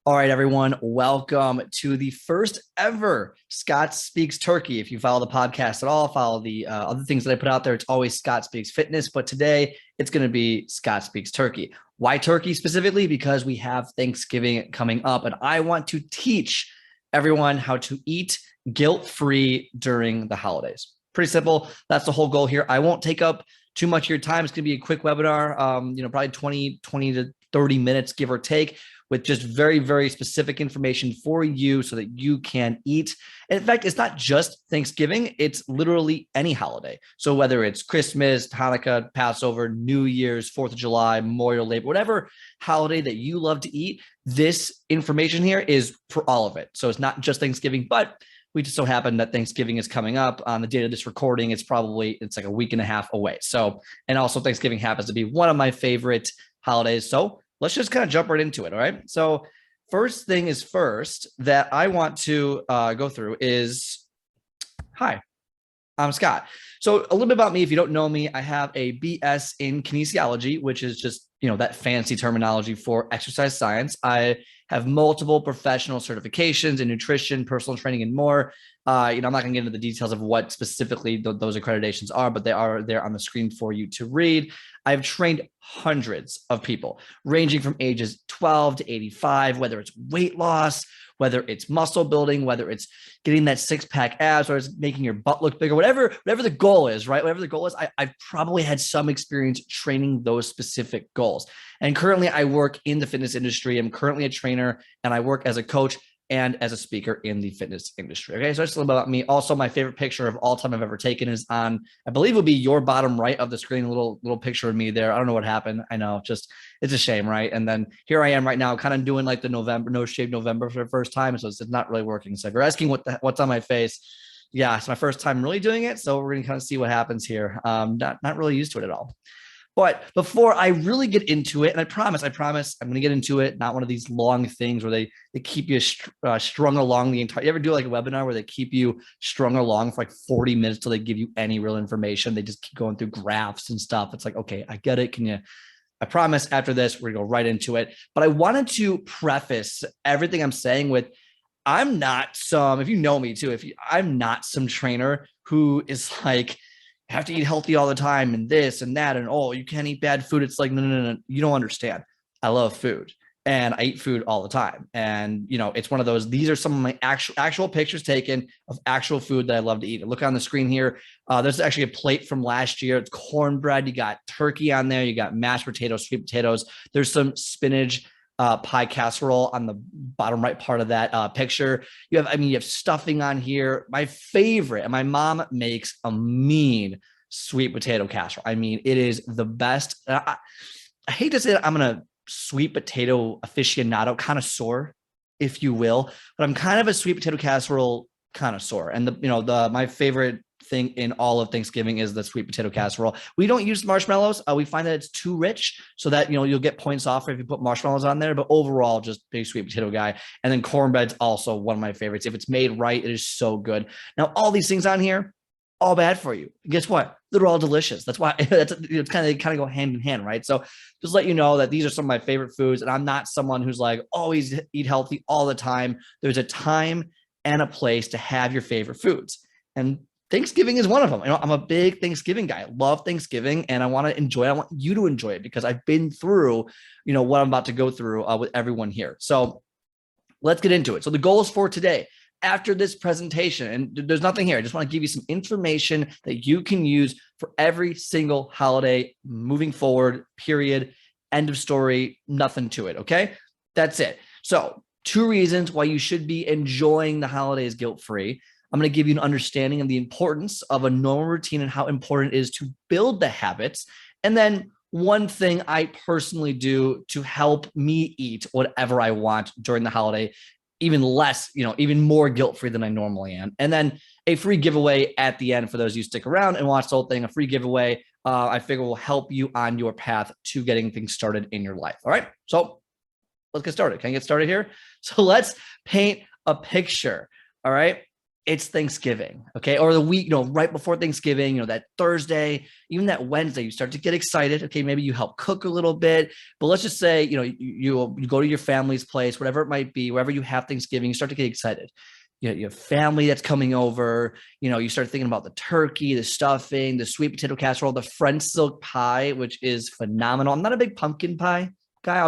All right, everyone, welcome to the first ever Scott Speaks Turkey. If you follow the podcast at all, follow the other things that I put out there, it's always Scott Speaks Fitness, but today it's going to be Scott Speaks Turkey. Why turkey specifically? Because we have Thanksgiving coming up, and I want to teach everyone how to eat guilt-free during the holidays. Pretty simple. That's the whole goal here. I won't take up too much of your time. It's going to be a quick webinar, probably 20 to 30 minutes, give or take, with just very, very specific information for you so that you can eat. And in fact, it's not just Thanksgiving, it's literally any holiday. So whether it's Christmas, Hanukkah, Passover, New Year's, 4th of July, Memorial, Labor, whatever holiday that you love to eat, this information here is for all of it. So it's not just Thanksgiving, but we just so happen that Thanksgiving is coming up on the date of this recording. It's like a week and a half away. So, and also Thanksgiving happens to be one of my favorite holidays. So let's just kind of jump right into it. All right. So first thing is first that I want to go through is, hi, I'm Scott. So a little bit about me. If you don't know me, I have a BS in kinesiology, which is just, that fancy terminology for exercise science. I have multiple professional certifications in nutrition, personal training, and more. I'm not going to get into the details of what specifically those accreditations are, but they are there on the screen for you to read. I've trained hundreds of people ranging from ages 12 to 85, whether it's weight loss, whether it's muscle building, whether it's getting that six-pack abs, or it's making your butt look bigger, whatever the goal is, right? Whatever the goal is, I've probably had some experience training those specific goals. And currently I work in the fitness industry. I'm currently a trainer, and I work as a coach and as a speaker in the fitness industry. Okay, so that's a little bit about me. Also, my favorite picture of all time I've ever taken is on, I believe it would be your bottom right of the screen, a little picture of me there. I don't know what happened. I know, it's a shame, right? And then here I am right now, kind of doing like the No Shave November for the first time. So it's not really working. So if you're asking what's on my face, yeah, it's my first time really doing it. So we're gonna kind of see what happens here. Not really used to it at all. But before I really get into it, and I promise, I'm going to get into it. Not one of these long things where they keep you strung along the entire. You ever do like a webinar where they keep you strung along for like 40 minutes till they give you any real information? They just keep going through graphs and stuff. It's like, okay, I get it. I promise after this, we're going to go right into it. But I wanted to preface everything I'm saying with, I'm not some, if you know me too, I'm not some trainer who is like, have to eat healthy all the time and this and that, and oh, you can't eat bad food. It's like, no, you don't understand. I love food and I eat food all the time. And it's one of those, these are some of my actual pictures taken of actual food that I love to eat. Look on the screen here. There's actually a plate from last year. It's cornbread. You got turkey on there. You got mashed potatoes, sweet potatoes. There's some spinach, pie casserole on the bottom right part of that picture. You have stuffing on here. My favorite, and my mom makes a mean sweet potato casserole. I mean, it is the best. I hate to say that I'm a sweet potato aficionado, connoisseur, if you will, but I'm kind of a sweet potato casserole connoisseur. And my favorite thing in all of Thanksgiving is the sweet potato casserole. We don't use marshmallows. We find that it's too rich, so that you'll get points off if you put marshmallows on there. But overall, just big sweet potato guy. And then cornbread's also one of my favorites. If it's made right, it is so good. Now, all these things on here, all bad for you. Guess what? They're all delicious. That's why it's kind of go hand in hand, right? So just let you know that these are some of my favorite foods, and I'm not someone who's like always eat healthy all the time. There's a time and a place to have your favorite foods, and Thanksgiving is one of them. I'm a big Thanksgiving guy. I love Thanksgiving, and I want to enjoy it. I want you to enjoy it because I've been through, what I'm about to go through with everyone here. So let's get into it. So the goals for today, after this presentation, and there's nothing here. I just want to give you some information that you can use for every single holiday moving forward, period, end of story, nothing to it, okay? That's it. So 2 reasons why you should be enjoying the holidays guilt-free. I'm going to give you an understanding of the importance of a normal routine and how important it is to build the habits. And then one thing I personally do to help me eat whatever I want during the holiday, even less, even more guilt-free than I normally am. And then a free giveaway at the end for those of you stick around and watch the whole thing, a free giveaway I figure will help you on your path to getting things started in your life. All right. So let's get started. Can I get started here? So let's paint a picture. All right. it's Thanksgiving, okay? Or the week, right before Thanksgiving, that Thursday, even that Wednesday, you start to get excited. Okay, maybe you help cook a little bit, but let's just say, you go to your family's place, whatever it might be, wherever you have Thanksgiving, you start to get excited. You have family that's coming over. You start thinking about the turkey, the stuffing, the sweet potato casserole, the French silk pie, which is phenomenal. I'm not a big pumpkin pie guy.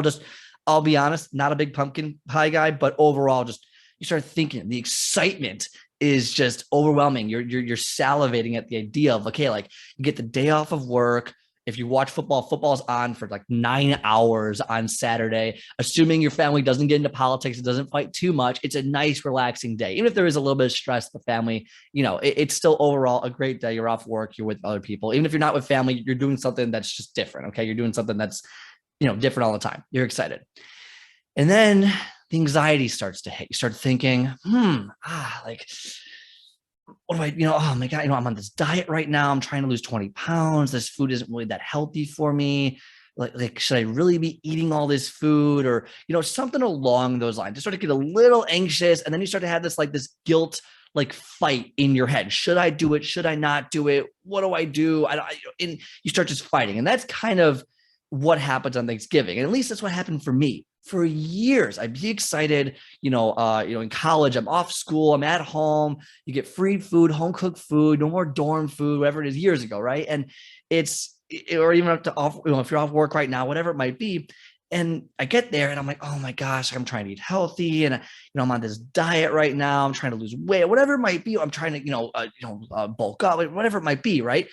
I'll be honest, not a big pumpkin pie guy, but overall, just you start thinking the excitement is just overwhelming. You're salivating at the idea of, okay, like you get the day off of work. If you watch football's on for like 9 hours on Saturday, assuming your family doesn't get into politics, it doesn't fight too much. It's a nice, relaxing day. Even if there is a little bit of stress, the family, it's still overall a great day. You're off work, you're with other people. Even if you're not with family, you're doing something that's just different. Okay. You're doing something that's, different all the time. You're excited. And then the anxiety starts to hit. You start thinking, like, what do I, oh my God, I'm on this diet right now. I'm trying to lose 20 pounds. This food isn't really that healthy for me. Like, should I really be eating all this food, or, something along those lines? You start to get a little anxious. And then you start to have this guilt, fight in your head. Should I do it? Should I not do it? What do I do? And you start just fighting. And that's kind of what happens on Thanksgiving. And at least that's what happened for me. For years, I'd be excited, in college, I'm off school, I'm at home, you get free food, home cooked food, no more dorm food, whatever it is, years ago, right? And or even up to off, if you're off work right now, whatever it might be. And I get there and I'm like, oh my gosh, I'm trying to eat healthy. And, I'm on this diet right now. I'm trying to lose weight, whatever it might be. I'm trying to, bulk up, whatever it might be, right?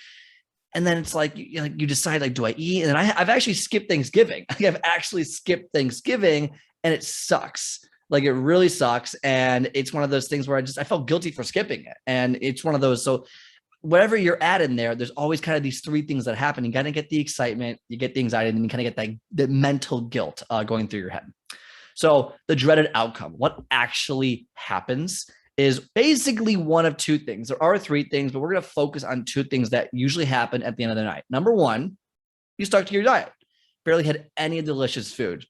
And then it's like, you decide, do I eat? And then I've actually skipped Thanksgiving. I've actually skipped Thanksgiving, and it sucks. It really sucks. And it's one of those things where I felt guilty for skipping it. And it's one of those, so wherever you're at in there's always kind of these three things that happen. You got to get the excitement, you get the anxiety, and then you kind of get the mental guilt going through your head. So the dreaded outcome, what actually happens is basically one of two things. There are three things, but we're going to focus on two things that usually happen at the end of the night. Number one, you stuck to your diet, barely had any delicious food.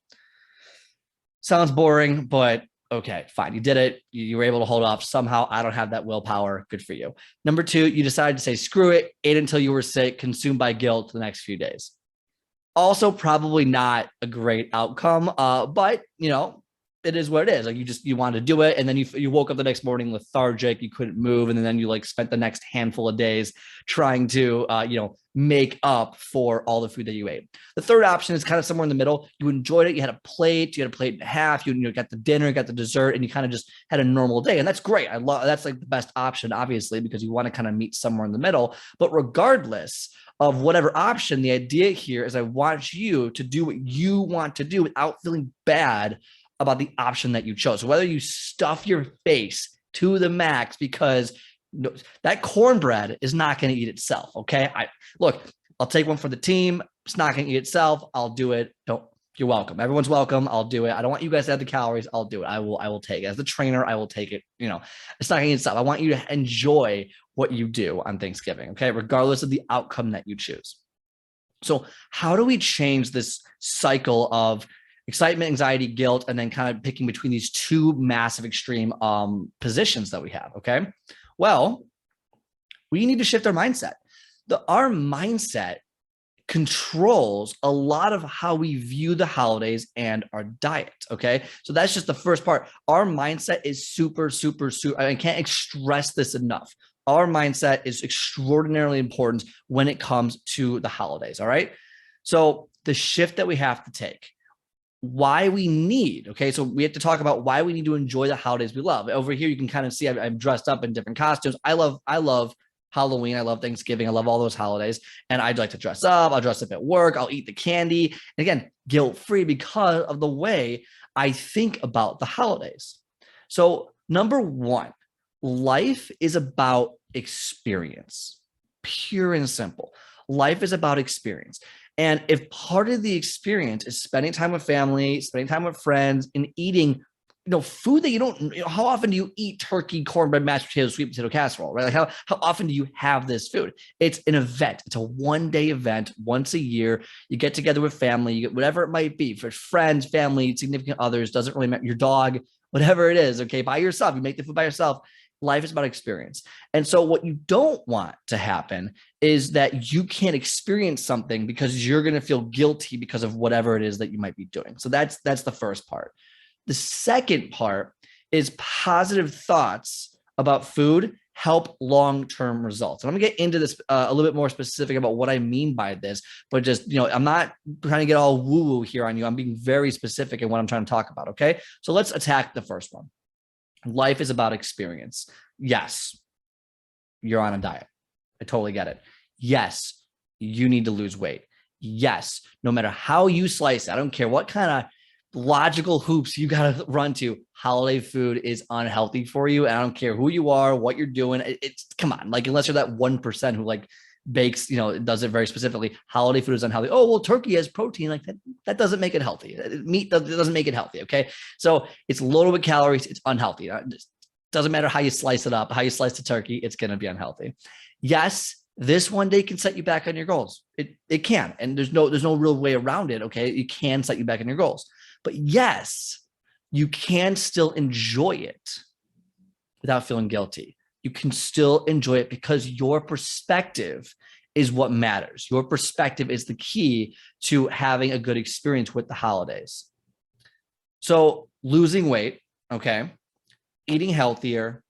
Sounds boring, but okay, fine. You did it. You were able to hold off somehow. I don't have that willpower. Good for you. Number two, you decided to say, screw it, ate until you were sick, consumed by guilt the next few days. Also, probably not a great outcome, but it is what it is. You wanted to do it. And then you woke up the next morning lethargic, you couldn't move. And then you spent the next handful of days trying to, make up for all the food that you ate. The third option is kind of somewhere in the middle. You enjoyed it. You had a plate and a half, you got the dinner, got the dessert, and you kind of just had a normal day. And that's great. That's the best option, obviously, because you want to kind of meet somewhere in the middle. But regardless of whatever option, the idea here is I want you to do what you want to do without feeling bad about the option that you chose. So whether you stuff your face to the max because that cornbread is not going to eat itself. Okay. I'll take one for the team. It's not going to eat itself. I'll do it. You're welcome. Everyone's welcome. I'll do it. I don't want you guys to have the calories. I'll do it. I will take it. As the trainer, I will take it. It's not going to eat itself. I want you to enjoy what you do on Thanksgiving. Okay. Regardless of the outcome that you choose. So how do we change this cycle of excitement, anxiety, guilt, and then kind of picking between these two massive extreme positions that we have? Okay. Well, we need to shift our mindset. Our mindset controls a lot of how we view the holidays and our diet. Okay. So that's just the first part. Our mindset is super, super, super. I can't stress this enough. Our mindset is extraordinarily important when it comes to the holidays. All right. So the shift that we have to take, why we need, okay, so we have to talk about why we need to enjoy the holidays we love. Over here, you can kind of see I'm dressed up in different costumes. I love Halloween. I love Thanksgiving. I love all those holidays. And I'd like to dress up. I'll dress up at work. I'll eat the candy. And again, guilt-free because of the way I think about the holidays. So number one, life is about experience, pure and simple. Life is about experience. And if part of the experience is spending time with family, spending time with friends, and eating, food that you don't, how often do you eat turkey, cornbread, mashed potatoes, sweet potato casserole, right? Like how often do you have this food? It's an event. It's a one-day event once a year. You get together with family, you get whatever it might be, for friends, family, significant others, doesn't really matter, your dog, whatever it is, okay, by yourself, you make the food by yourself. Life is about experience. And so what you don't want to happen is that you can't experience something because you're going to feel guilty because of whatever it is that you might be doing. So that's the first part. The second part is positive thoughts about food help long-term results. And I'm gonna get into this a little bit more specific about what I mean by this, but just, I'm not trying to get all woo-woo here on you. I'm being very specific in what I'm trying to talk about, okay? So let's attack the first one. Life is about experience. Yes, you're on a diet. I totally get it. Yes, you need to lose weight. Yes, no matter how you slice it, I don't care what kind of logical hoops you got to run to, holiday food is unhealthy for you. And I don't care who you are, what you're doing. It's come on, like, unless you're that 1% who like bakes, does it very specifically. Holiday food is unhealthy. Oh, well, turkey has protein. Like that doesn't make it healthy. Meat doesn't make it healthy. Okay. So it's loaded with calories. It's unhealthy. It doesn't matter how you slice it up, how you slice the turkey, it's going to be unhealthy. Yes, this one day can set you back on your goals. It can. And there's no real way around it. Okay. It can set you back on your goals. But yes, you can still enjoy it without feeling guilty. You can still enjoy it because your perspective is what matters. Your perspective is the key to having a good experience with the holidays. So losing weight, okay, eating healthier,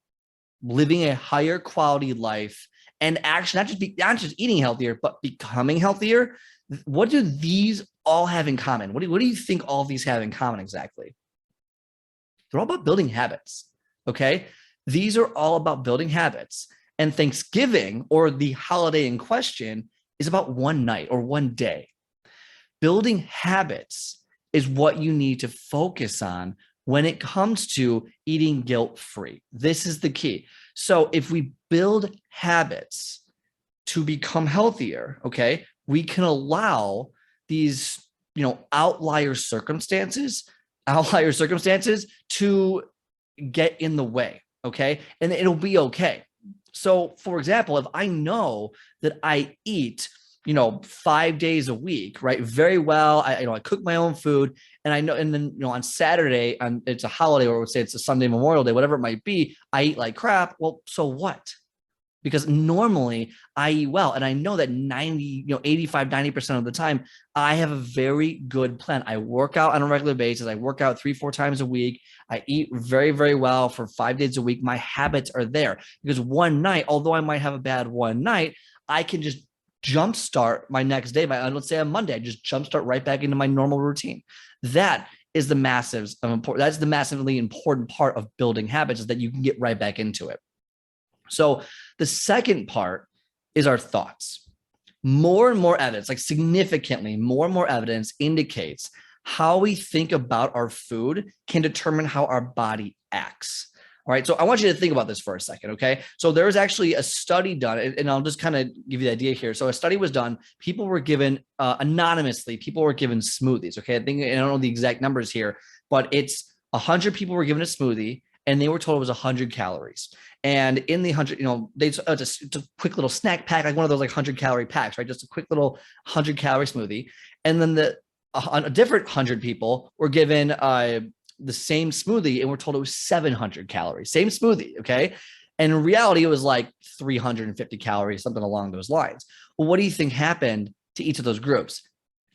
living a higher quality life, and actually not just eating healthier, but becoming healthier. What do these all have in common? What do you think all of these have in common exactly? They're all about building habits, okay? These are all about building habits. And Thanksgiving, or the holiday in question, is about one night or one day. Building habits is what you need to focus on when it comes to eating guilt-free. This is the key. So if we build habits to become healthier, okay, we can allow these, outlier circumstances to get in the way, okay? And it'll be okay. So for example, if I know that I eat, 5 days a week, right? Very well. I cook my own food, and I know, and then, on Saturday, it's a holiday, or say it's a Sunday, Memorial Day, whatever it might be, I eat like crap. Well, so what? Because normally I eat well, and I know that 85, 90% of the time, I have a very good plan. I work out on a regular basis. I work out 3-4 times a week. I eat very, very well for 5 days a week. My habits are there because one night, although I might have a bad one night, I can just jumpstart my next day. Let's say on Monday, I just jumpstart right back into my normal routine. That is the that's the massively important part of building habits, is that you can get right back into it. So the second part is our thoughts. More and more evidence, like significantly more and more evidence, indicates how we think about our food can determine how our body acts. All right. So I want you to think about this for a second. Okay. So there was actually a study done, and I'll just kind of give you the idea here. So a study was done. People were given anonymously, people were given smoothies. Okay. I don't know the exact numbers here, but it's 100 people were given a smoothie, and they were told it was 100 calories. And in the 100, it's a quick little snack pack, like one of those like 100-calorie packs, right? Just a quick little 100-calorie smoothie. And then a different 100 people were given the same smoothie, and we're told it was 700 calories. Same smoothie, okay? And in reality, it was like 350 calories, something along those lines. Well, what do you think happened to each of those groups?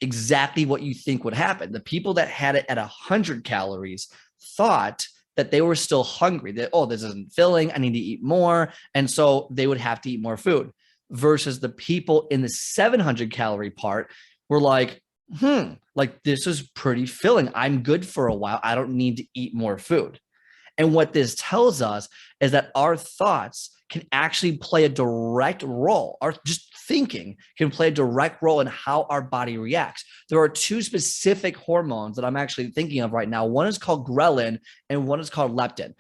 Exactly what you think would happen. The people that had it at 100 calories thought that they were still hungry, that, oh, this isn't filling, I need to eat more. And so they would have to eat more food. Versus the people in the 700-calorie part were like, like, this is pretty filling. I'm good for a while. I don't need to eat more food. And what this tells us is that our thoughts can actually play a direct role. Our just thinking can play a direct role in how our body reacts. There are two specific hormones that I'm actually thinking of right now. One is called ghrelin, and one is called leptin.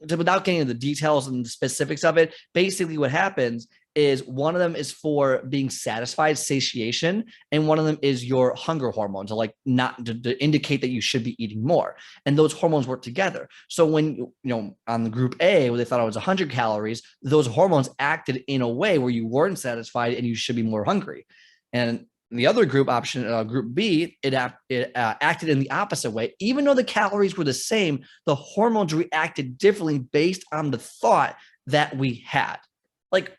Without getting into the details and the specifics of it, basically what happens is one of them is for being satisfied, satiation, and one of them is your hunger hormone, to indicate that you should be eating more. And those hormones work together. So when, on the group A, where they thought it was 100 calories, those hormones acted in a way where you weren't satisfied and you should be more hungry. And The other group option, group B, it acted in the opposite way. Even though the calories were the same, the hormones reacted differently based on the thought that we had. Like,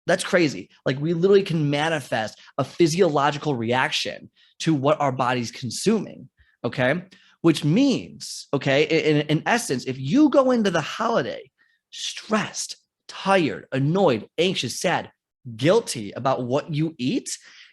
that's crazy. Like, we literally can manifest a physiological reaction to what our body's consuming. Okay. Which means, okay, in essence, if you go into the holiday stressed, tired, annoyed, anxious, sad, guilty about what you eat,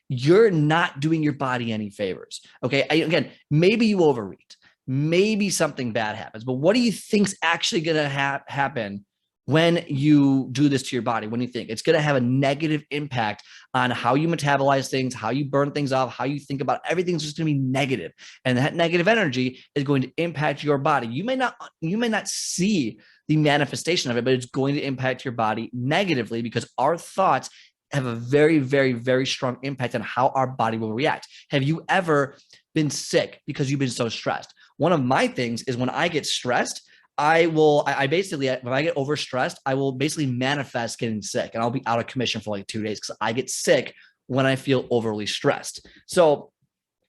you're not doing your body any favors. Okay. Again, maybe you overeat, maybe something bad happens, but what do you think's actually going to happen when you do this to your body? When you think it's going to have a negative impact on how you metabolize things, how you burn things off, how you think about everything's just going to be negative. And that negative energy is going to impact your body. You may not see the manifestation of it, but it's going to impact your body negatively because our thoughts have a very, very, very strong impact on how our body will react. Have you ever been sick because you've been so stressed? One of my things is when I get stressed, I basically, when I get overstressed, I will basically manifest getting sick and I'll be out of commission for like 2 days because I get sick when I feel overly stressed. So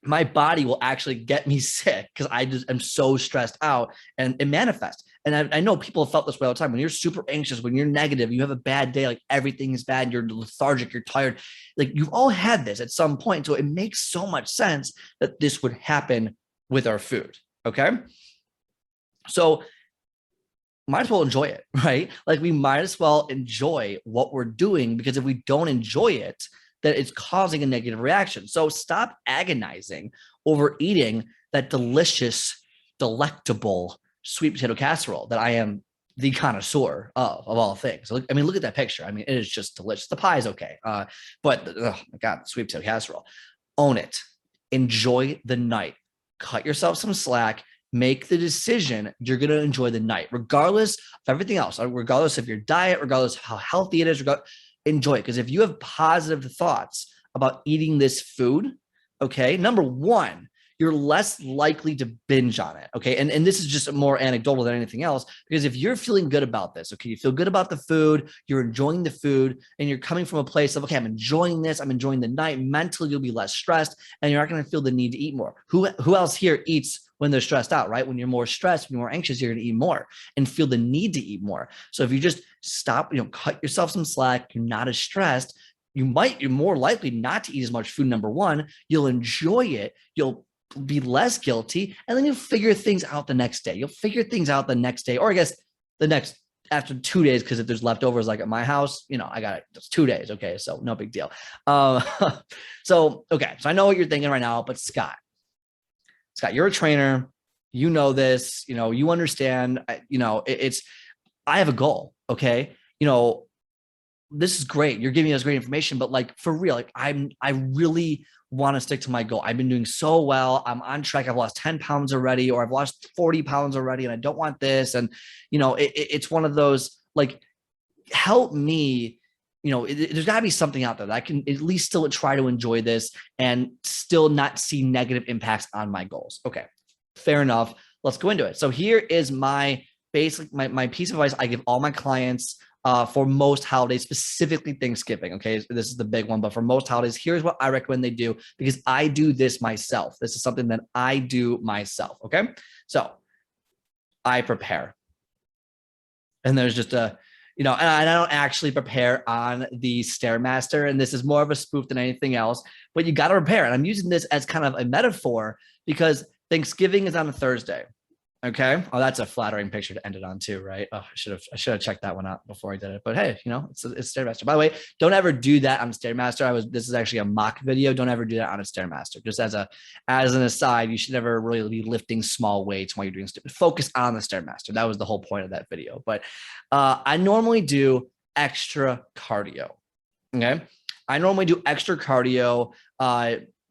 my body will actually get me sick because I just am so stressed out and it manifests. And I know people have felt this way all the time. When you're super anxious, when you're negative, you have a bad day, like everything is bad, you're lethargic, you're tired. Like you've all had this at some point. So it makes so much sense that this would happen with our food. Okay. So might as well enjoy it, right? Like we might as well enjoy what we're doing because if we don't enjoy it, then it's causing a negative reaction. So stop agonizing over eating that delicious, delectable sweet potato casserole that I am the connoisseur of all things. Look, I mean, look at that picture. I mean, it is just delicious. The pie is okay. But oh my God, sweet potato casserole. Own it. Enjoy the night. Cut yourself some slack. Make the decision you're going to enjoy the night, regardless of everything else, regardless of your diet, regardless of how healthy it is, enjoy it. Because if you have positive thoughts about eating this food, okay, number one, you're less likely to binge on it. Okay. And this is just more anecdotal than anything else, because if you're feeling good about this, okay, you feel good about the food, you're enjoying the food, and you're coming from a place of, okay, I'm enjoying this, I'm enjoying the night, mentally you'll be less stressed and you're not going to feel the need to eat more. Who else here eats when they're stressed out, right? When you're more stressed, when you're more anxious, you're going to eat more and feel the need to eat more. So if you just stop, cut yourself some slack, you're not as stressed, you're more likely not to eat as much food. Number one, you'll enjoy it. You'll be less guilty, and then you'll figure things out the next day. You'll figure things out the next day, or I guess the next after 2 days, because if there's leftovers like at my house, I got it. It's 2 days. Okay. So no big deal. So I know what you're thinking right now, but Scott, you're a trainer, you know this, you understand, I have a goal. Okay. This is great. You're giving us great information, but like for real, like I really want to stick to my goal. I've been doing so well. I'm on track. I've lost 10 pounds already, or I've lost 40 pounds already, and I don't want this. And, it's one of those, like, help me, there's gotta be something out there that I can at least still try to enjoy this and still not see negative impacts on my goals. Okay. Fair enough. Let's go into it. So here is my basic, my piece of advice I give all my clients for most holidays, specifically Thanksgiving. Okay. This is the big one, but for most holidays, here's what I recommend they do, because I do this myself. This is something that I do myself. Okay. So I prepare, and there's just and I don't actually prepare on the Stairmaster, and this is more of a spoof than anything else, but you got to prepare. And I'm using this as kind of a metaphor because Thanksgiving is on a Thursday. Okay. Oh, that's a flattering picture to end it on too, right? Oh, I should have checked that one out before I did it. But hey, it's Stairmaster. By the way, don't ever do that on Stairmaster. This is actually a mock video. Don't ever do that on a Stairmaster. Just as an aside, you should never really be lifting small weights while you're doing focus on the Stairmaster. That was the whole point of that video. But I normally do extra cardio. Okay. I normally do extra cardio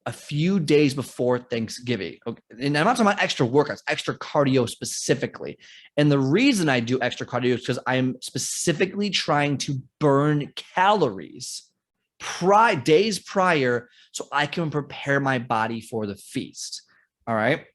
a few days before Thanksgiving. Okay. And I'm not talking about extra workouts, extra cardio specifically. And the reason I do extra cardio is because I'm specifically trying to burn calories days prior so I can prepare my body for the feast. All right.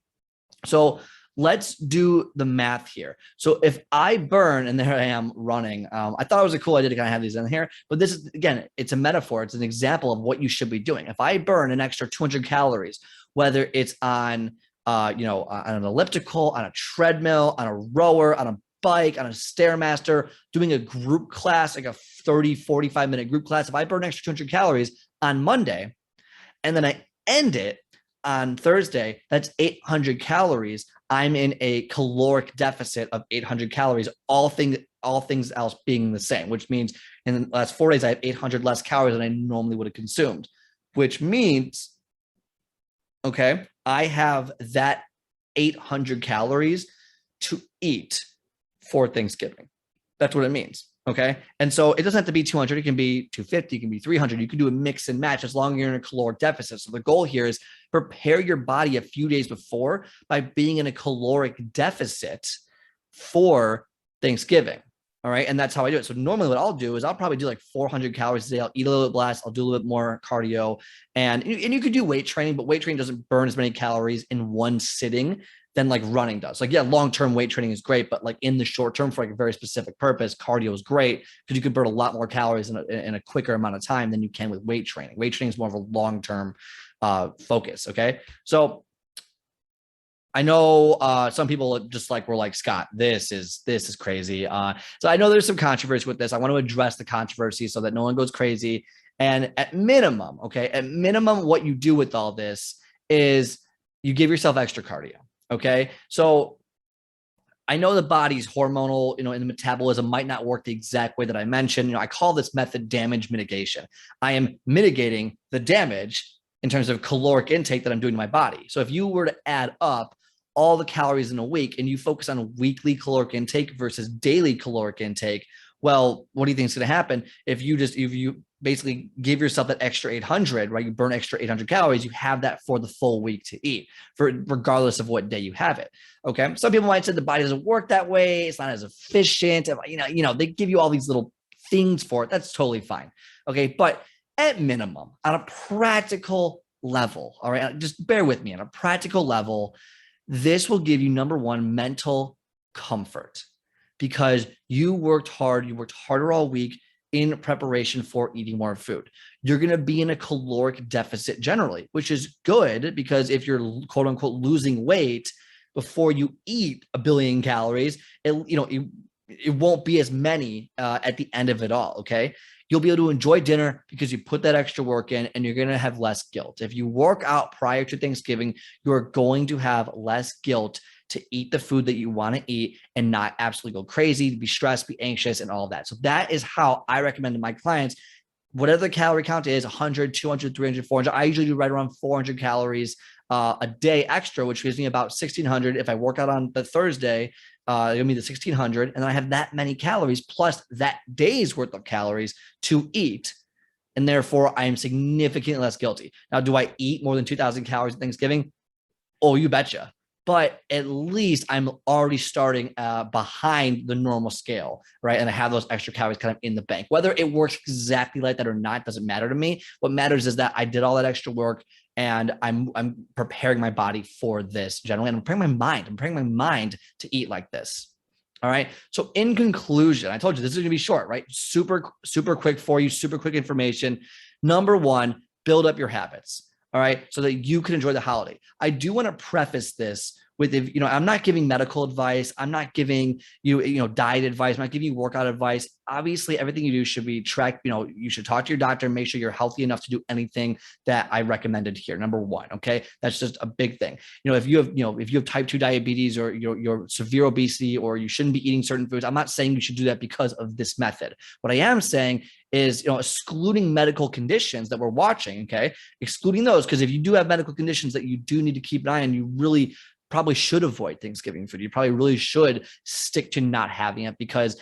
So let's do the math here. So if I burn, and there I am running, I thought it was a cool idea to kind of have these in here, but this is, again, it's a metaphor. It's an example of what you should be doing. If I burn an extra 200 calories, whether it's on, on an elliptical, on a treadmill, on a rower, on a bike, on a Stairmaster, doing a group class, like a 30, 45-minute group class, if I burn extra 200 calories on Monday, and then I end it on Thursday, that's 800 calories. I'm in a caloric deficit of 800 calories, all things else being the same, which means in the last 4 days, I have 800 less calories than I normally would have consumed, which means, okay, I have that 800 calories to eat for Thanksgiving. That's what it means. Okay. And so it doesn't have to be 200. It can be 250. It can be 300. You can do a mix and match as long as you're in a caloric deficit. So the goal here is prepare your body a few days before by being in a caloric deficit for Thanksgiving. All right. And that's how I do it. So normally what I'll do is I'll probably do like 400 calories a day. I'll eat a little bit less. I'll do a little bit more cardio, and you could do weight training, but weight training doesn't burn as many calories in one sitting than like running does. Like, yeah, long-term weight training is great, but like in the short term for like a very specific purpose, cardio is great because you can burn a lot more calories in a quicker amount of time than you can with weight training. Weight training is more of a long-term focus. Okay. So I know some people just like were like, Scott, this is crazy. So I know there's some controversy with this. I want to address the controversy so that no one goes crazy. And at minimum, what you do with all this is you give yourself extra cardio. Okay. So I know the body's hormonal, and the metabolism might not work the exact way that I mentioned. I call this method damage mitigation. I am mitigating the damage in terms of caloric intake that I'm doing to my body. So if you were to add up all the calories in a week and you focus on weekly caloric intake versus daily caloric intake, well, what do you think is going to happen if you basically give yourself that extra 800, right? You burn extra 800 calories, you have that for the full week to eat, regardless of what day you have it. Okay. Some people might say the body doesn't work that way. It's not as efficient. They give you all these little things for it. That's totally fine. Okay. But at minimum, on a practical level, all right, just bear with me, on a practical level, this will give you, number one, mental comfort, because you worked harder all week in preparation for eating more food. You're going to be in a caloric deficit generally, which is good, because if you're quote unquote losing weight before you eat a billion calories, it won't be as many at the end of it all. Okay. You'll be able to enjoy dinner because you put that extra work in, and you're going to have less guilt. If you work out prior to Thanksgiving, you're going to have less guilt to eat the food that you want to eat and not absolutely go crazy, be stressed, be anxious, and all of that. So that is how I recommend to my clients, whatever the calorie count is, 100, 200, 300, 400. I usually do right around 400 calories a day extra, which gives me about 1,600. If I work out on the Thursday, it'll be the 1,600. And then I have that many calories plus that day's worth of calories to eat. And therefore, I am significantly less guilty. Now, do I eat more than 2,000 calories at Thanksgiving? Oh, you betcha. But at least I'm already starting behind the normal scale, right? And I have those extra calories kind of in the bank. Whether it works exactly like that or not doesn't matter to me. What matters is that I did all that extra work, and I'm preparing my body for this generally. And I'm preparing my mind to eat like this. All right. So in conclusion, I told you this is going to be short, right? Super, super quick for you, super quick information. Number one, build up your habits. All right. So that you can enjoy the holiday. I do want to preface this with, I'm not giving medical advice. I'm not giving you, diet advice. I'm not giving you workout advice. Obviously, everything you do should be tracked. You should talk to your doctor and make sure you're healthy enough to do anything that I recommended here. Number one. Okay. That's just a big thing. If you have type 2 diabetes, or you're severe obesity, or you shouldn't be eating certain foods, I'm not saying you should do that because of this method. What I am saying is, excluding medical conditions that we're watching, okay, excluding those, because if you do have medical conditions that you do need to keep an eye on, you really probably should avoid Thanksgiving food. You probably really should stick to not having it, because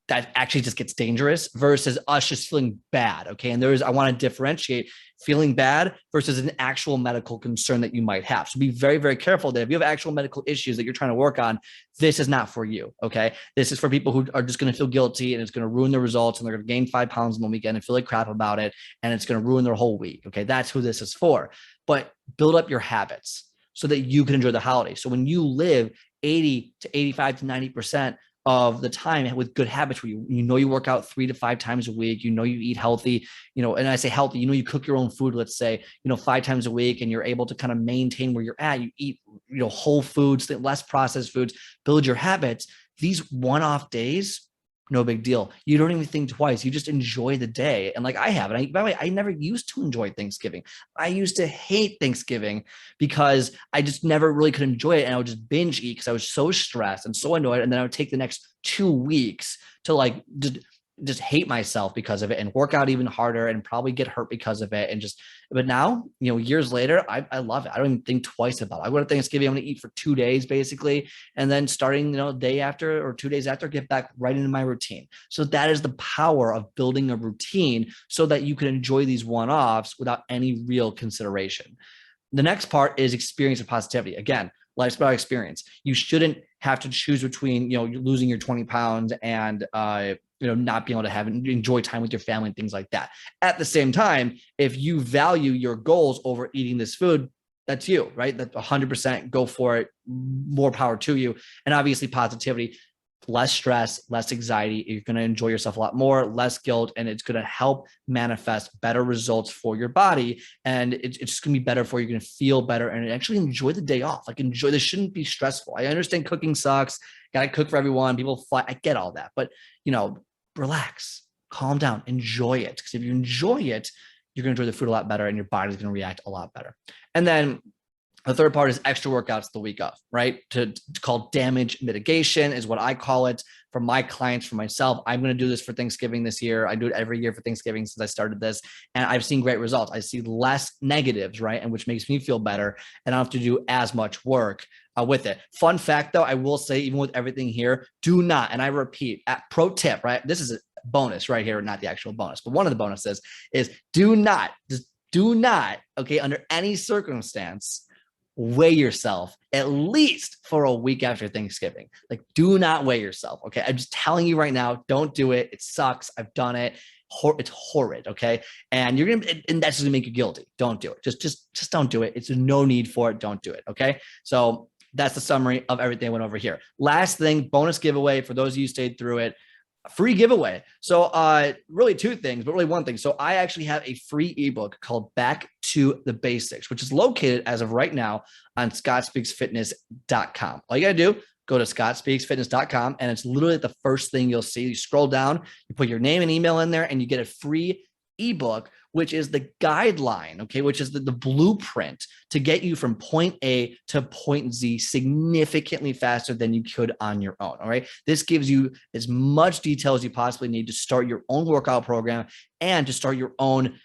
that actually just gets dangerous versus us just feeling bad. Okay. And I want to differentiate feeling bad versus an actual medical concern that you might have. So be very, very careful that if you have actual medical issues that you're trying to work on, this is not for you. Okay. This is for people who are just going to feel guilty, and it's going to ruin their results, and they're going to gain 5 pounds in the weekend and feel like crap about it. And it's going to ruin their whole week. Okay. That's who this is for. But build up your habits so that you can enjoy the holiday. So when you live 80 to 85 to 90% of the time with good habits where you work out 3 to 5 times a week, you eat healthy, and I say healthy, you cook your own food, let's say, 5 times a week, and you're able to kind of maintain where you're at. You eat, whole foods, less processed foods, build your habits. These one-off days, no big deal. You don't even think twice. You just enjoy the day. And like I have, and by the way, I never used to enjoy Thanksgiving. I used to hate Thanksgiving because I just never really could enjoy it. And I would just binge eat because I was so stressed and so annoyed. And then I would take the next 2 weeks to like just hate myself because of it and work out even harder and probably get hurt because of it. But now, years later, I love it. I don't even think twice about it. I go to Thanksgiving, I'm going to eat for 2 days basically. And then starting, day after or 2 days after, get back right into my routine. So that is the power of building a routine so that you can enjoy these one-offs without any real consideration. The next part is experience of positivity. Again, lifestyle experience. You shouldn't have to choose between, losing your 20 pounds and, not being able to enjoy time with your family and things like that. At the same time, if you value your goals over eating this food, that's you, right? That's 100%, go for it. More power to you. And obviously positivity, less stress, less anxiety. You're going to enjoy yourself a lot more, less guilt, and it's going to help manifest better results for your body. And it's just going to be better for you. You're going to feel better and actually enjoy the day off. Like enjoy, this shouldn't be stressful. I understand cooking sucks. Got to cook for everyone. People fly. I get all that, but relax, calm down, enjoy it. Because if you enjoy it, you're going to enjoy the food a lot better and your body's going to react a lot better. And then the third part is extra workouts the week of, right? To call damage mitigation is what I call it for my clients, for myself. I'm going to do this for Thanksgiving this year. I do it every year for Thanksgiving since I started this, and I've seen great results. I see less negatives, right? And which makes me feel better, and I don't have to do as much work with it. Fun fact though, I will say, even with everything here, do not, and I repeat, pro tip, right? This is a bonus right here, not the actual bonus, but one of the bonuses is do not, okay, under any circumstance, weigh yourself at least for a week after Thanksgiving. Like, do not weigh yourself. Okay. I'm just telling you right now, don't do it. It sucks. I've done it. It's horrid. Okay. And and that's just gonna make you guilty. Don't do it. Just don't do it. It's no need for it. Don't do it. Okay. So that's the summary of everything I went over here. Last thing, bonus giveaway for those of you who stayed through it. Free giveaway. So really 2 things, but really 1 thing. So I actually have a free ebook called Back to the Basics, which is located as of right now on scottspeaksfitness.com. All you got to do, go to scottspeaksfitness.com, and it's literally the first thing you'll see. You scroll down, you put your name and email in there, and you get a free ebook, which is the guideline, okay, which is the blueprint to get you from point A to point Z significantly faster than you could on your own. All right. This gives you as much detail as you possibly need to start your own workout program and to start your own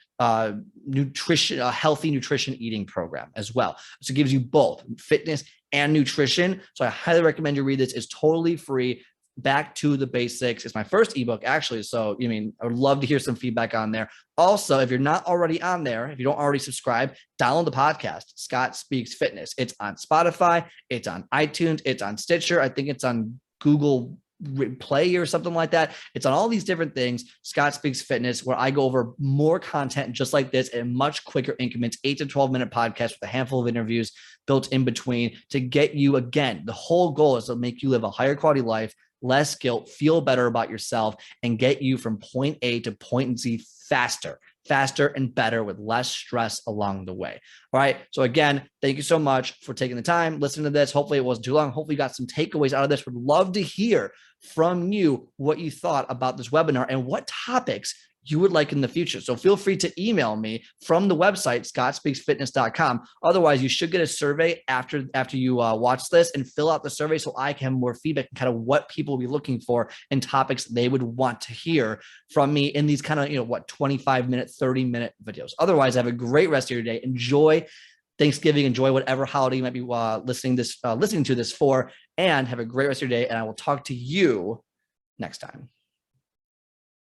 nutrition, healthy nutrition eating program as well. So it gives you both fitness and nutrition. So I highly recommend you read this. It's totally free. Back to the Basics. It's my first ebook, actually. So, I would love to hear some feedback on there. Also, if you're not already on there, if you don't already subscribe, download the podcast, Scott Speaks Fitness. It's on Spotify. It's on iTunes. It's on Stitcher. I think it's on Google Play or something like that. It's on all these different things. Scott Speaks Fitness, where I go over more content just like this in much quicker increments, 8 to 12-minute podcast with a handful of interviews built in between to get you, again, the whole goal is to make you live a higher quality life, less guilt, feel better about yourself, and get you from point A to point Z faster and better with less stress along the way. All right. So again, thank you so much for taking the time, listening to this. Hopefully it wasn't too long. Hopefully you got some takeaways out of this. Would love to hear from you what you thought about this webinar and what topics you would like in the future. So feel free to email me from the website, scottspeaksfitness.com. Otherwise, you should get a survey after you watch this and fill out the survey so I can have more feedback and kind of what people will be looking for and topics they would want to hear from me in these kind of, 25-minute, 30-minute videos. Otherwise, have a great rest of your day. Enjoy Thanksgiving, enjoy whatever holiday you might be listening to this for, and have a great rest of your day. And I will talk to you next time.